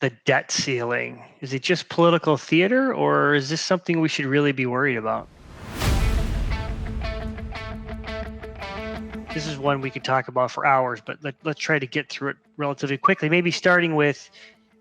The debt ceiling. Is it just political theater, or is this something we should really be worried about? This is one we could talk about for hours, but let's try to get through it relatively quickly. Maybe starting with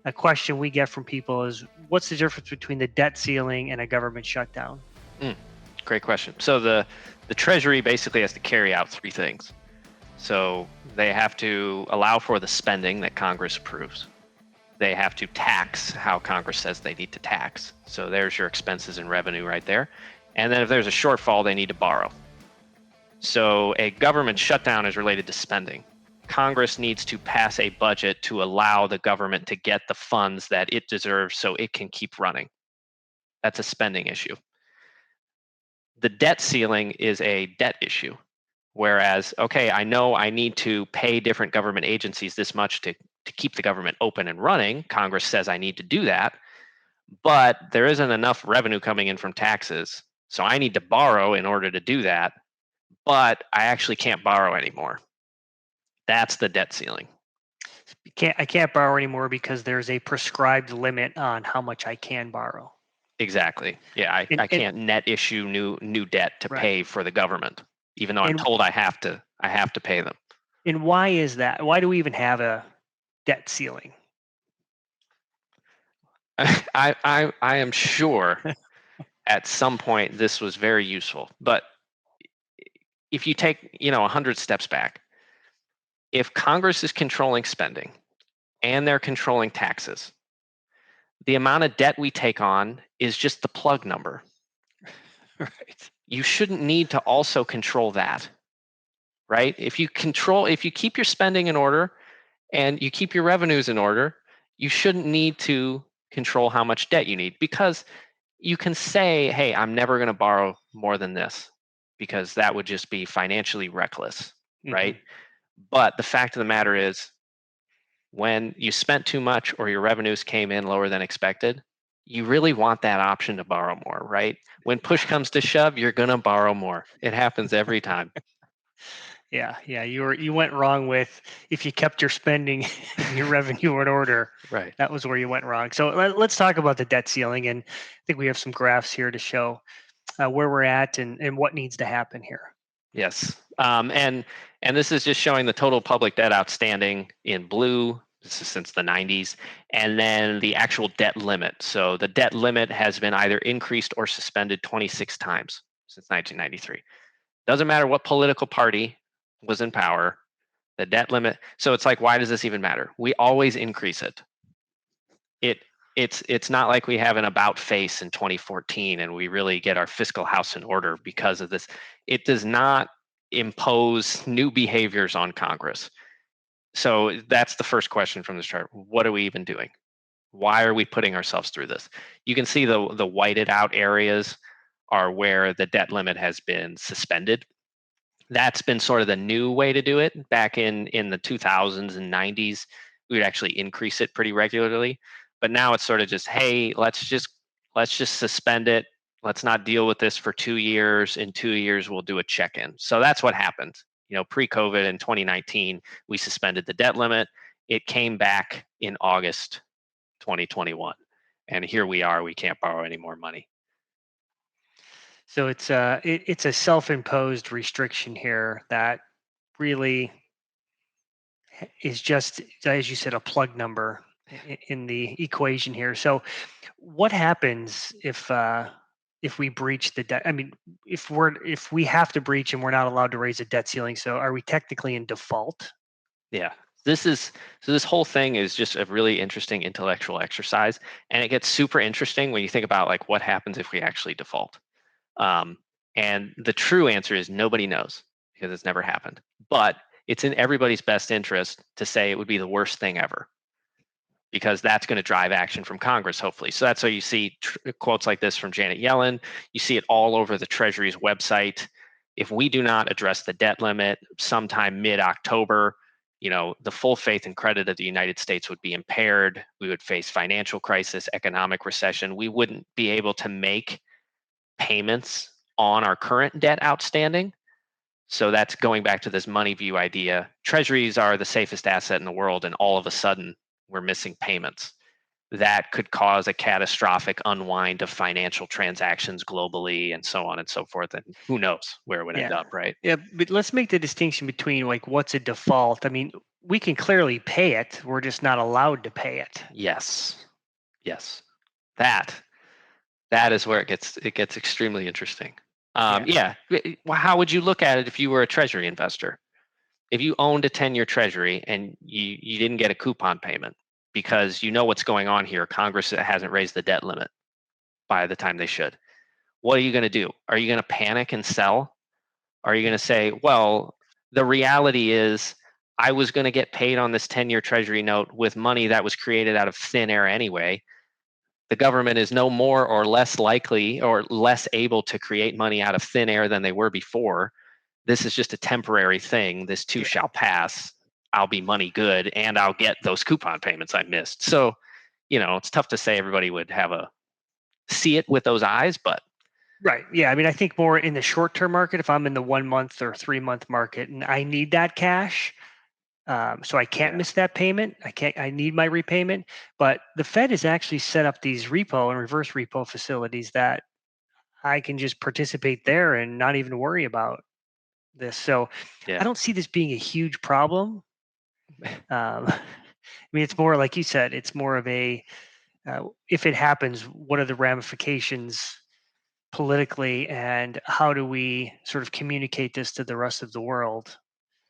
a question we get from people is, what's the difference between the debt ceiling and a government shutdown? Great question. So the Treasury basically has to carry out three things. So they have to allow for the spending that Congress approves. They have to tax how Congress says they need to tax. So there's your expenses and revenue right there. And then if there's a shortfall, they need to borrow. So a government shutdown is related to spending. Congress needs to pass a budget to allow the government to get the funds that it deserves so it can keep running. That's a spending issue. The debt ceiling is a debt issue. Whereas, okay, I know I need to pay different government agencies this much to keep the government open and running. Congress says I need to do that, but there isn't enough revenue coming in from taxes. So I need to borrow in order to do that, but I actually can't borrow anymore. That's the debt ceiling. I can't borrow anymore because there's a prescribed limit on how much I can borrow. Exactly. Yeah, I can't net issue new debt to pay for the government, even though I'm told I have to pay them. And why is that? Why do we even have a debt ceiling? I am sure at some point this was very useful, but if you take 100 steps back, if Congress is controlling spending and they're controlling taxes, the amount of debt we take on is just the plug number. Right. You shouldn't need to also control that, right? If you keep your spending in order and you keep your revenues in order, you shouldn't need to control how much debt you need, because you can say, hey, I'm never going to borrow more than this, because that would just be financially reckless, right? But the fact of the matter is, when you spent too much or your revenues came in lower than expected, you really want that option to borrow more, right? When push comes to shove, you're going to borrow more. It happens every time. Yeah. You went wrong with, if you kept your spending and your revenue in order. Right. That was where you went wrong. So let's talk about the debt ceiling, and I think we have some graphs here to show where we're at and what needs to happen here. Yes. And this is just showing the total public debt outstanding in blue. This is since the 90s. And then the actual debt limit. So the debt limit has been either increased or suspended 26 times since 1993. Doesn't matter what political party was in power, the debt limit. So it's like, why does this even matter? We always increase it. It's not like we have an about face in 2014 and we really get our fiscal house in order because of this. It does not impose new behaviors on Congress. So that's the first question from this chart. What are we even doing? Why are we putting ourselves through this? You can see the whited out areas are where the debt limit has been suspended. That's been sort of the new way to do it. Back in the 2000s and 90s, we would actually increase it pretty regularly. But now it's sort of just, hey, let's just suspend it. Let's not deal with this for 2 years. In 2 years, we'll do a check-in. So that's what happened. Pre-COVID in 2019, we suspended the debt limit. It came back in August 2021. And here we are. We can't borrow any more money. So it's a self-imposed restriction here that really is just, as you said, a plug number in the equation here. So what happens if we breach the debt? I mean, if we have to breach and we're not allowed to raise a debt ceiling, so are we technically in default? Yeah. This whole thing is just a really interesting intellectual exercise, and it gets super interesting when you think about like what happens if we actually default. And the true answer is nobody knows, because it's never happened. But it's in everybody's best interest to say it would be the worst thing ever, because that's going to drive action from Congress, hopefully. So that's why you see quotes like this from Janet Yellen. You see it all over the Treasury's website. If we do not address the debt limit sometime mid-October, the full faith and credit of the United States would be impaired. We would face financial crisis, economic recession. We wouldn't be able to make payments on our current debt outstanding. So that's going back to this money view idea. Treasuries are the safest asset in the world, and all of a sudden we're missing payments. that could cause a catastrophic unwind of financial transactions globally and so on and so forth. And who knows where it would end Yeah. up, right? Yeah, but let's make the distinction between like what's a default. I mean, we can clearly pay it. We're just not allowed to pay it. Yes. Yes. That is where it gets extremely interesting. Yeah. Yeah. Well, how would you look at it if you were a Treasury investor? If you owned a 10-year Treasury and you didn't get a coupon payment because you know what's going on here, Congress hasn't raised the debt limit by the time they should. What are you going to do? Are you going to panic and sell? Are you going to say, well, the reality is I was going to get paid on this 10-year Treasury note with money that was created out of thin air anyway. The government is no more or less likely or less able to create money out of thin air than they were before. This is just a temporary thing. This too Yeah. shall pass. I'll be money good and I'll get those coupon payments I missed. So, it's tough to say everybody would see it with those eyes, but Right. Yeah. I mean, I think more in the short term market, if I'm in the 1 month or 3 month market and I need that cash, so I can't yeah. miss that payment. I need my repayment. But the Fed has actually set up these repo and reverse repo facilities that I can just participate there and not even worry about this. So I Yeah. don't see this being a huge problem. I mean, it's more like you said, it's more of a if it happens, what are the ramifications politically, and how do we sort of communicate this to the rest of the world?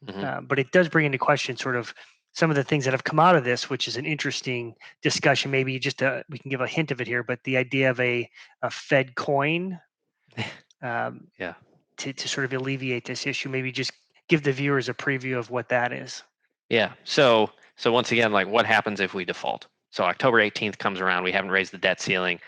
Hmm. But it does bring into question sort of some of the things that have come out of this, which is an interesting discussion. Maybe just we can give a hint of it here, but the idea of a Fed coin um, Yeah. to sort of alleviate this issue. Maybe just give the viewers a preview of what that is. Yeah. So once again, like what happens if we default? So October 18th comes around, we haven't raised the debt ceiling.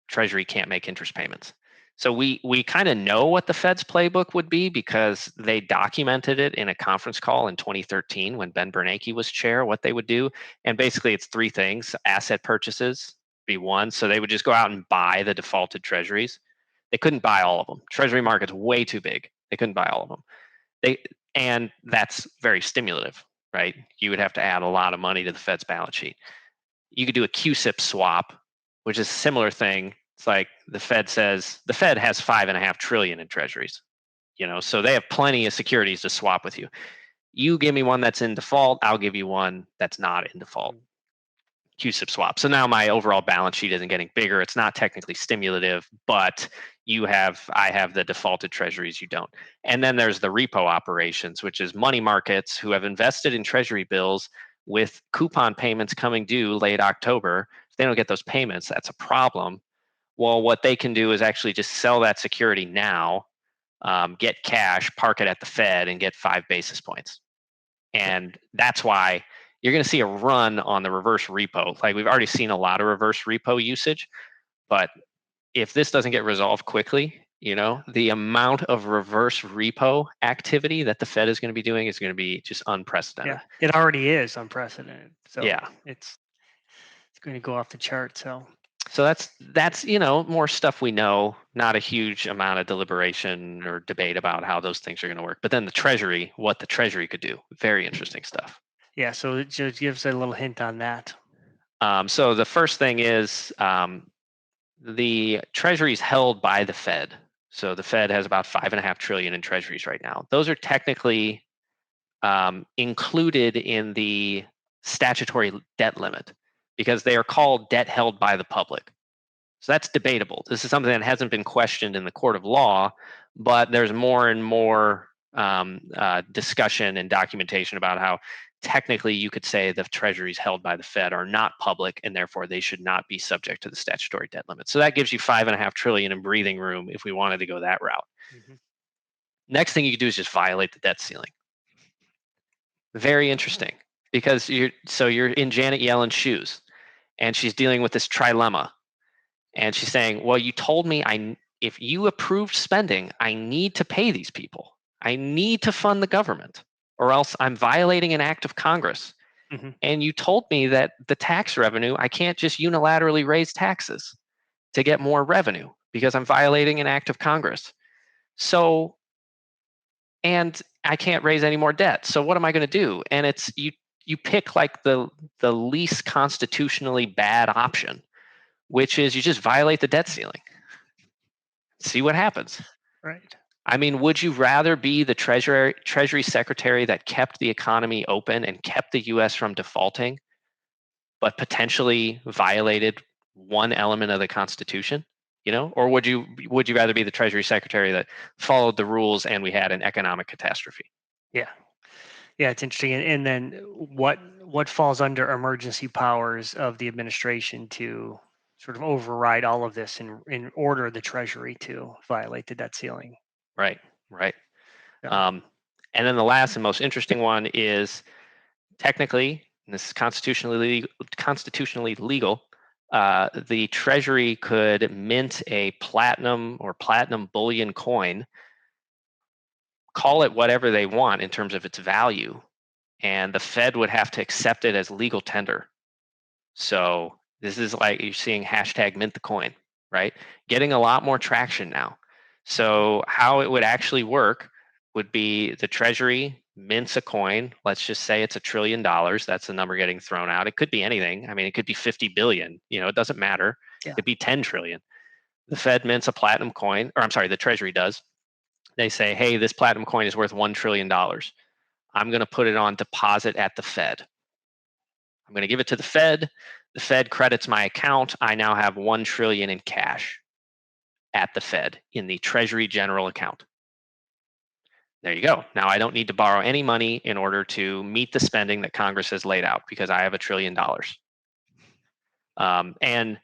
Treasury can't make interest payments. So we kind of know what the Fed's playbook would be because they documented it in a conference call in 2013 when Ben Bernanke was chair, what they would do. And basically it's three things. Asset purchases be one. So they would just go out and buy the defaulted treasuries. They couldn't buy all of them. Treasury market's way too big. They couldn't buy all of them. And that's very stimulative, right? You would have to add a lot of money to the Fed's balance sheet. You could do a QSIP swap, which is a similar thing. It's like the Fed says the Fed has 5.5 trillion in treasuries, so they have plenty of securities to swap with you. You give me one that's in default, I'll give you one that's not in default. QSIP swap. So now my overall balance sheet isn't getting bigger. It's not technically stimulative, but I have the defaulted treasuries, you don't. And then there's the repo operations, which is money markets who have invested in treasury bills with coupon payments coming due late October. If they don't get those payments, that's a problem. Well, what they can do is actually just sell that security now, get cash, park it at the Fed, and get 5 basis points. And that's why you're going to see a run on the reverse repo. Like we've already seen a lot of reverse repo usage, but if this doesn't get resolved quickly, the amount of reverse repo activity that the Fed is going to be doing is going to be just unprecedented. Yeah, it already is unprecedented. So Yeah. it's going to go off the chart. So that's more stuff we know, not a huge amount of deliberation or debate about how those things are going to work. But then what the Treasury could do, very interesting stuff. Yeah, so it just gives a little hint on that. So the first thing is the Treasury is held by the Fed. So the Fed has about 5.5 trillion in Treasuries right now. Those are technically included in the statutory debt limit because they are called debt held by the public. So that's debatable. This is something that hasn't been questioned in the court of law, but there's more and more discussion and documentation about how technically you could say the treasuries held by the Fed are not public and therefore they should not be subject to the statutory debt limit. So that gives you 5.5 trillion in breathing room if we wanted to go that route. Mm-hmm. Next thing you could do is just violate the debt ceiling. Very interesting because you're in Janet Yellen's shoes and she's dealing with this trilemma. And she's saying, well, you told me if you approved spending, I need to pay these people. I need to fund the government or else I'm violating an act of Congress. Mm-hmm. And you told me that the tax revenue, I can't just unilaterally raise taxes to get more revenue because I'm violating an act of Congress. So, and I can't raise any more debt. So what am I going to do? And it's you pick like the least constitutionally bad option, which is you just violate the debt ceiling. See what happens. Right. I mean, would you rather be the Treasury Secretary that kept the economy open and kept the U.S. from defaulting, but potentially violated one element of the Constitution? Or would you rather be the Treasury Secretary that followed the rules and we had an economic catastrophe? Yeah. Yeah, it's interesting. And then what falls under emergency powers of the administration to sort of override all of this and order the Treasury to violate the debt ceiling? Right. Yeah. Um, and then the last and most interesting one is technically, and this is constitutionally legal. The Treasury could mint a platinum or platinum bullion coin, call it whatever they want in terms of its value, and the Fed would have to accept it as legal tender. So this is like you're seeing hashtag mint the coin, right? Getting a lot more traction now. So how it would actually work would be the Treasury mints a coin. Let's just say it's $1 trillion. That's the number getting thrown out. It could be anything. I mean, it could be 50 billion. It doesn't matter. Yeah. It could be 10 trillion. The Fed mints a platinum coin, or I'm sorry, the Treasury does. They say, hey, this platinum coin is worth $1 trillion. I'm going to put it on deposit at the Fed. I'm going to give it to the Fed. The Fed credits my account. I now have 1 trillion in cash at the Fed in the Treasury general account. There you go. Now I don't need to borrow any money in order to meet the spending that Congress has laid out because I have $1 trillion. And then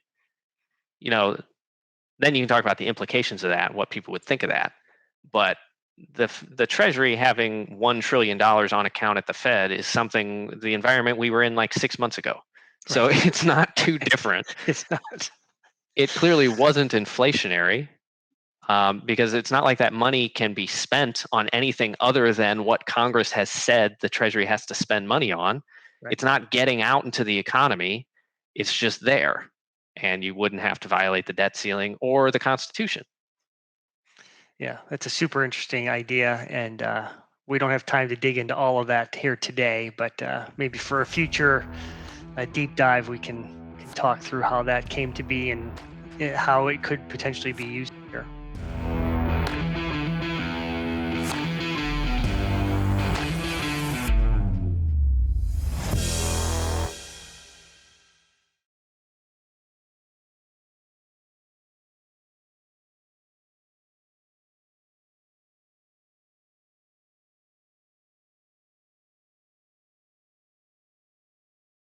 you can talk about the implications of that, what people would think of that. But the Treasury having $1 trillion on account at the Fed is something, the environment we were in like 6 months ago. So Right. it's not too different. It's not. It clearly wasn't inflationary because it's not like that money can be spent on anything other than what Congress has said the Treasury has to spend money on. Right. It's not getting out into the economy. It's just there. And you wouldn't have to violate the debt ceiling or the Constitution. Yeah, that's a super interesting idea, and we don't have time to dig into all of that here today. But maybe for a future deep dive, we can talk through how that came to be and how it could potentially be used